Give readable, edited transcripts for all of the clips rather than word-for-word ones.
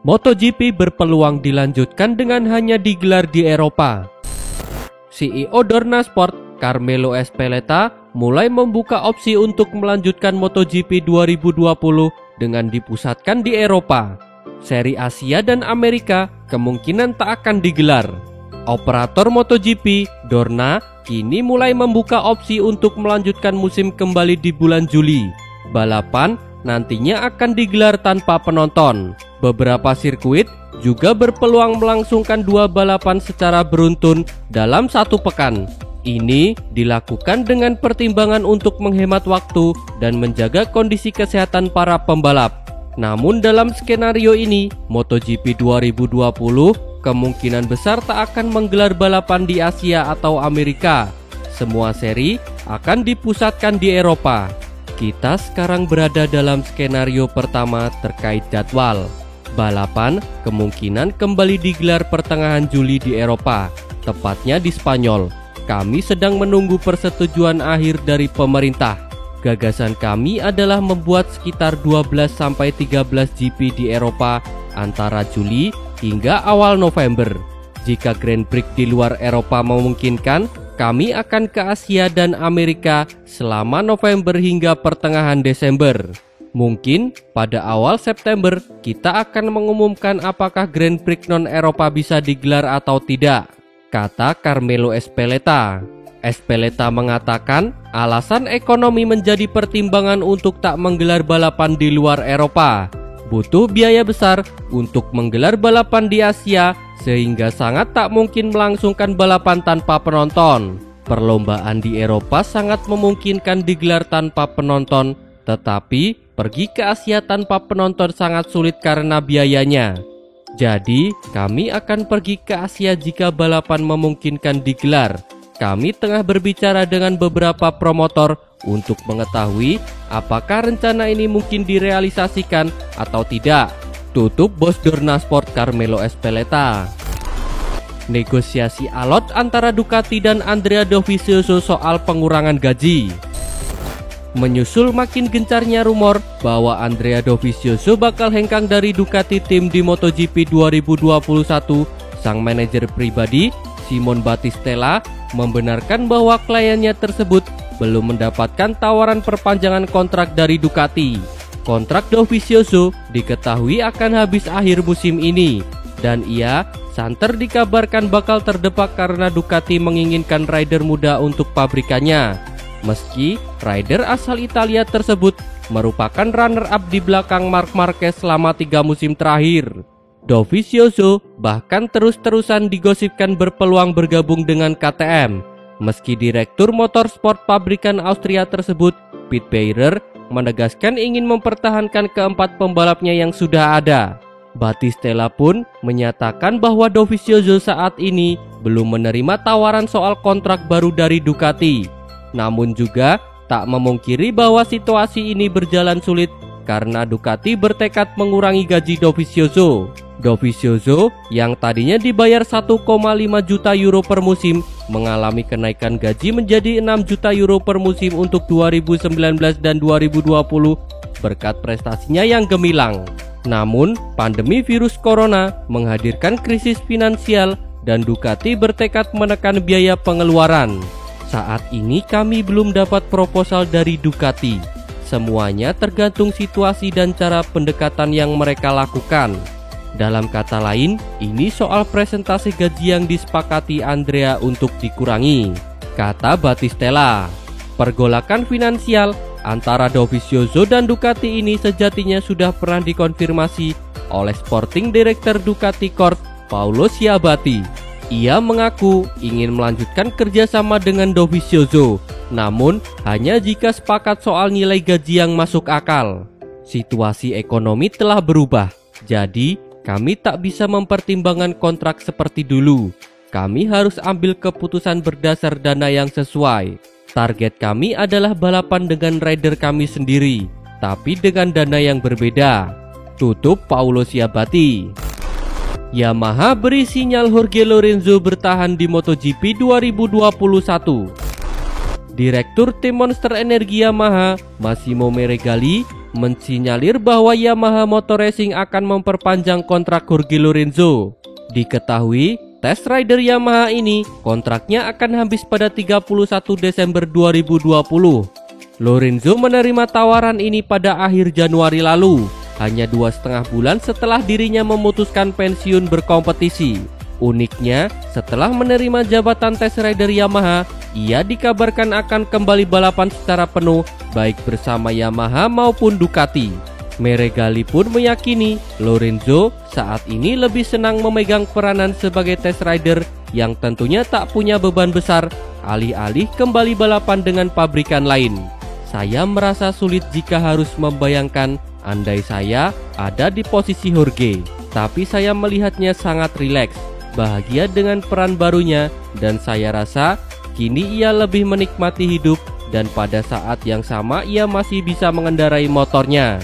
MotoGP berpeluang dilanjutkan dengan hanya digelar di Eropa. CEO Dorna Sport, Carmelo Ezpeleta, mulai membuka opsi untuk melanjutkan MotoGP 2020 dengan dipusatkan di Eropa. Seri Asia dan Amerika kemungkinan tak akan digelar. Operator MotoGP, Dorna, kini mulai membuka opsi untuk melanjutkan musim kembali di bulan Juli. Balapan nantinya akan digelar tanpa penonton. Beberapa sirkuit juga berpeluang melangsungkan 2 balapan secara beruntun dalam 1 pekan. Ini dilakukan dengan pertimbangan untuk menghemat waktu dan menjaga kondisi kesehatan para pembalap. Namun dalam skenario ini, MotoGP 2020 kemungkinan besar tak akan menggelar balapan di Asia atau Amerika. Semua seri akan dipusatkan di Eropa. Kita sekarang berada dalam skenario pertama terkait jadwal. Balapan kemungkinan kembali digelar pertengahan Juli di Eropa, tepatnya di Spanyol. Kami sedang menunggu persetujuan akhir dari pemerintah. Gagasan kami adalah membuat sekitar 12-13 GP di Eropa antara Juli hingga awal November. Jika Grand Prix di luar Eropa memungkinkan, kami akan ke Asia dan Amerika selama November hingga pertengahan Desember. Mungkin pada awal September kita akan mengumumkan apakah Grand Prix non-Eropa bisa digelar atau tidak, kata Carmelo Ezpeleta. Ezpeleta mengatakan alasan ekonomi menjadi pertimbangan untuk tak menggelar balapan di luar Eropa. Butuh biaya besar untuk menggelar balapan di Asia, sehingga sangat tak mungkin melangsungkan balapan tanpa penonton. Perlombaan di Eropa sangat memungkinkan digelar tanpa penonton, tetapi pergi ke Asia tanpa penonton sangat sulit karena biayanya. Jadi, kami akan pergi ke Asia jika balapan memungkinkan digelar. Kami tengah berbicara dengan beberapa promotor untuk mengetahui apakah rencana ini mungkin direalisasikan atau tidak, tutup bos Dorna Sport Carmelo Ezpeleta. Negosiasi alot antara Ducati dan Andrea Dovizioso soal pengurangan gaji. Menyusul makin gencarnya rumor bahwa Andrea Dovizioso bakal hengkang dari Ducati tim di MotoGP 2021, sang manajer pribadi, Simon Battistella, membenarkan bahwa kliennya tersebut belum mendapatkan tawaran perpanjangan kontrak dari Ducati. Kontrak Dovizioso diketahui akan habis akhir musim ini, dan ia santer dikabarkan bakal terdepak karena Ducati menginginkan rider muda untuk pabrikannya. Meski rider asal Italia tersebut merupakan runner-up di belakang Marc Marquez selama 3 musim terakhir. Dovizioso bahkan terus-terusan digosipkan berpeluang bergabung dengan KTM. Meski direktur motorsport pabrikan Austria tersebut, Pete Beirer, menegaskan ingin mempertahankan keempat pembalapnya yang sudah ada. Battistella pun menyatakan bahwa Dovizioso saat ini belum menerima tawaran soal kontrak baru dari Ducati. Namun juga tak memungkiri bahwa situasi ini berjalan sulit karena Ducati bertekad mengurangi gaji Dovizioso. Dovizioso yang tadinya dibayar 1,5 juta euro per musim mengalami kenaikan gaji menjadi 6 juta euro per musim untuk 2019 dan 2020 berkat prestasinya yang gemilang. Namun, pandemi virus corona menghadirkan krisis finansial dan Ducati bertekad menekan biaya pengeluaran. Saat ini kami belum dapat proposal dari Ducati. Semuanya tergantung situasi dan cara pendekatan yang mereka lakukan. Dalam kata lain, ini soal presentasi gaji yang disepakati Andrea untuk dikurangi, kata Battistella. Pergolakan finansial antara Dovizioso dan Ducati ini sejatinya sudah pernah dikonfirmasi oleh Sporting Director Ducati Corp, Paolo Sciabatti. Ia mengaku ingin melanjutkan kerjasama dengan Dovizioso, namun hanya jika sepakat soal nilai gaji yang masuk akal. Situasi ekonomi telah berubah, jadi kami tak bisa mempertimbangkan kontrak seperti dulu. Kami harus ambil keputusan berdasar dana yang sesuai. Target kami adalah balapan dengan rider kami sendiri, tapi dengan dana yang berbeda, tutup Paolo Sciabatti. Yamaha beri sinyal Jorge Lorenzo bertahan di MotoGP 2021. Direktur tim Monster Energi Yamaha, Massimo Meregali, mensinyalir bahwa Yamaha Motor Racing akan memperpanjang kontrak Jorge Lorenzo. Diketahui, Test Rider Yamaha ini kontraknya akan habis pada 31 Desember 2020. Lorenzo menerima tawaran ini pada akhir Januari lalu, hanya 2,5 bulan setelah dirinya memutuskan pensiun berkompetisi. Uniknya, setelah menerima jabatan Test Rider Yamaha, ia dikabarkan akan kembali balapan secara penuh, baik bersama Yamaha maupun Ducati. Meregali pun meyakini Lorenzo saat ini lebih senang memegang peranan sebagai Test Rider yang tentunya tak punya beban besar, alih-alih kembali balapan dengan pabrikan lain. Saya merasa sulit jika harus membayangkan andai saya ada di posisi Jorge, tapi saya melihatnya sangat rileks, bahagia dengan peran barunya, dan saya rasa kini ia lebih menikmati hidup dan pada saat yang sama ia masih bisa mengendarai motornya,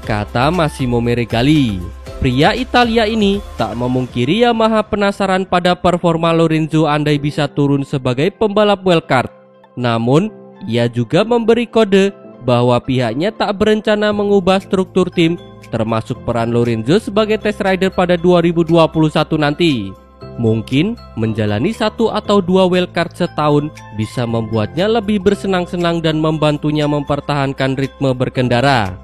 kata Massimo Meregali. Pria Italia ini tak memungkiri Yamaha penasaran pada performa Lorenzo andai bisa turun sebagai pembalap wildcard. Namun, ia juga memberi kode bahwa pihaknya tak berencana mengubah struktur tim, termasuk peran Lorenzo sebagai test rider pada 2021 nanti. Mungkin menjalani 1 atau 2 wildcard setahun bisa membuatnya lebih bersenang-senang dan membantunya mempertahankan ritme berkendara.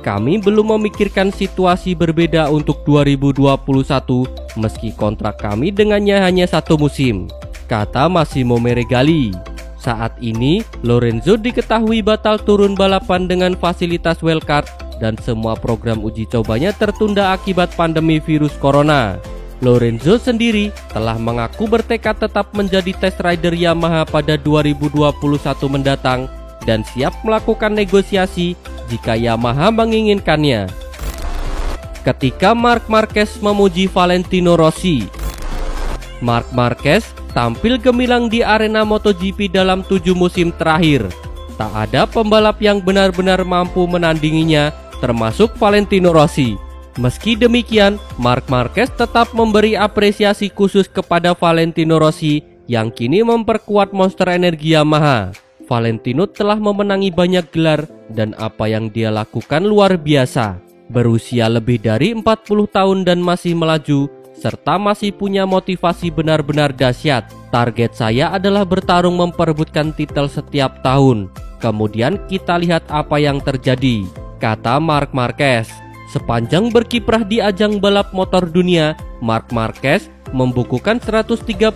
Kami belum memikirkan situasi berbeda untuk 2021 meski kontrak kami dengannya hanya 1 musim, kata Massimo Meregali. Saat ini, Lorenzo diketahui batal turun balapan dengan fasilitas wildcard dan semua program uji cobanya tertunda akibat pandemi virus corona. Lorenzo sendiri telah mengaku bertekad tetap menjadi test rider Yamaha pada 2021 mendatang dan siap melakukan negosiasi jika Yamaha menginginkannya. Ketika Marc Marquez memuji Valentino Rossi, Marc Marquez tampil gemilang di arena MotoGP dalam 7 musim terakhir. Tak ada pembalap yang benar-benar mampu menandinginya, termasuk Valentino Rossi. Meski demikian, Marc Marquez tetap memberi apresiasi khusus kepada Valentino Rossi yang kini memperkuat monster energi Yamaha. Valentino telah memenangi banyak gelar dan apa yang dia lakukan luar biasa. Berusia lebih dari 40 tahun dan masih melaju, serta masih punya motivasi benar-benar dahsyat. Target saya adalah bertarung memperebutkan titel setiap tahun. Kemudian kita lihat apa yang terjadi, kata Marc Marquez. Sepanjang berkiprah di ajang balap motor dunia, Marc Marquez membukukan 134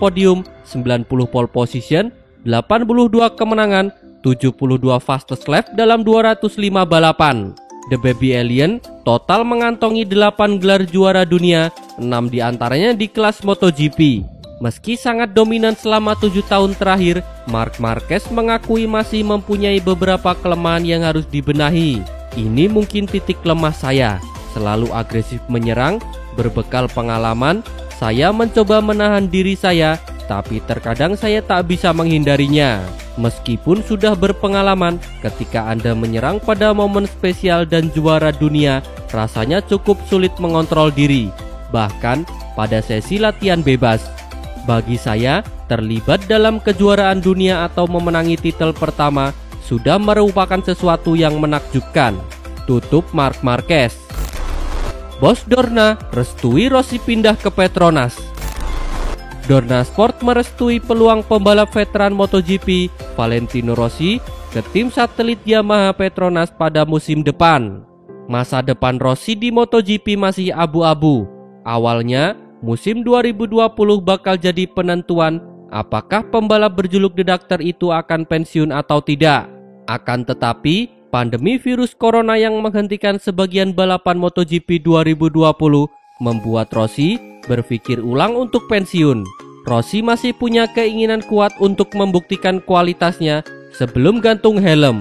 podium, 90 pole position, 82 kemenangan, 72 fastest lap dalam 205 balapan. The Baby Alien total mengantongi 8 gelar juara dunia, 6 diantaranya di kelas MotoGP. Meski sangat dominan selama 7 tahun terakhir, Marc Marquez mengakui masih mempunyai beberapa kelemahan yang harus dibenahi. Ini mungkin titik lemah saya, selalu agresif menyerang, berbekal pengalaman, saya mencoba menahan diri saya, tapi terkadang saya tak bisa menghindarinya. Meskipun sudah berpengalaman, ketika Anda menyerang pada momen spesial dan juara dunia, rasanya cukup sulit mengontrol diri, bahkan pada sesi latihan bebas. Bagi saya, terlibat dalam kejuaraan dunia atau memenangi titel pertama sudah merupakan sesuatu yang menakjubkan, tutup Marc Marquez. Bos Dorna restui Rossi pindah ke Petronas. Dorna Sport merestui peluang pembalap veteran MotoGP Valentino Rossi ke tim satelit Yamaha Petronas pada musim depan. Masa depan Rossi di MotoGP masih abu-abu. Awalnya, musim 2020 bakal jadi penentuan apakah pembalap berjuluk The Doctor itu akan pensiun atau tidak. Akan tetapi, pandemi virus corona yang menghentikan sebagian balapan MotoGP 2020 membuat Rossi berpikir ulang untuk pensiun. Rossi masih punya keinginan kuat untuk membuktikan kualitasnya sebelum gantung helm.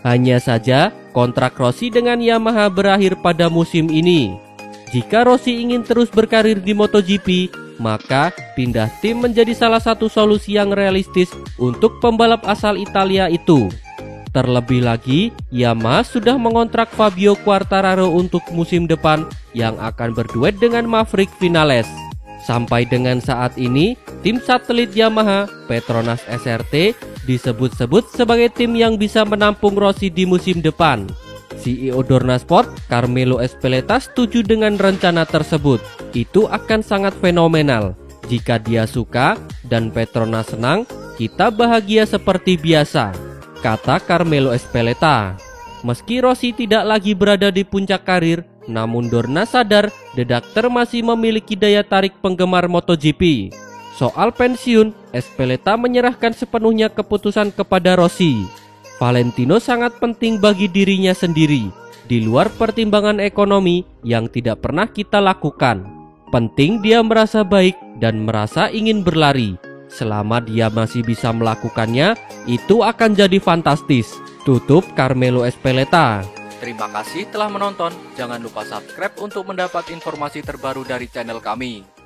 Hanya saja, kontrak Rossi dengan Yamaha berakhir pada musim ini. Jika Rossi ingin terus berkarir di MotoGP, maka pindah tim menjadi salah satu solusi yang realistis untuk pembalap asal Italia itu. Terlebih lagi, Yamaha sudah mengontrak Fabio Quartararo untuk musim depan yang akan berduet dengan Maverick Vinales. Sampai dengan saat ini, tim satelit Yamaha, Petronas SRT, disebut-sebut sebagai tim yang bisa menampung Rossi di musim depan. CEO Dorna Sport, Carmelo Ezpeleta setuju dengan rencana tersebut. Itu akan sangat fenomenal. Jika dia suka dan Petronas senang, kita bahagia seperti biasa, kata Carmelo Ezpeleta. Meski Rossi tidak lagi berada di puncak karir, namun Dorna sadar The Doctor masih memiliki daya tarik penggemar MotoGP. Soal pensiun, Ezpeleta menyerahkan sepenuhnya keputusan kepada Rossi. Valentino sangat penting bagi dirinya sendiri, di luar pertimbangan ekonomi yang tidak pernah kita lakukan. Penting dia merasa baik dan merasa ingin berlari. Selama dia masih bisa melakukannya, itu akan jadi fantastis, tutup Carmelo Ezpeleta. Terima kasih telah menonton. Jangan lupa subscribe untuk mendapat informasi terbaru dari channel kami.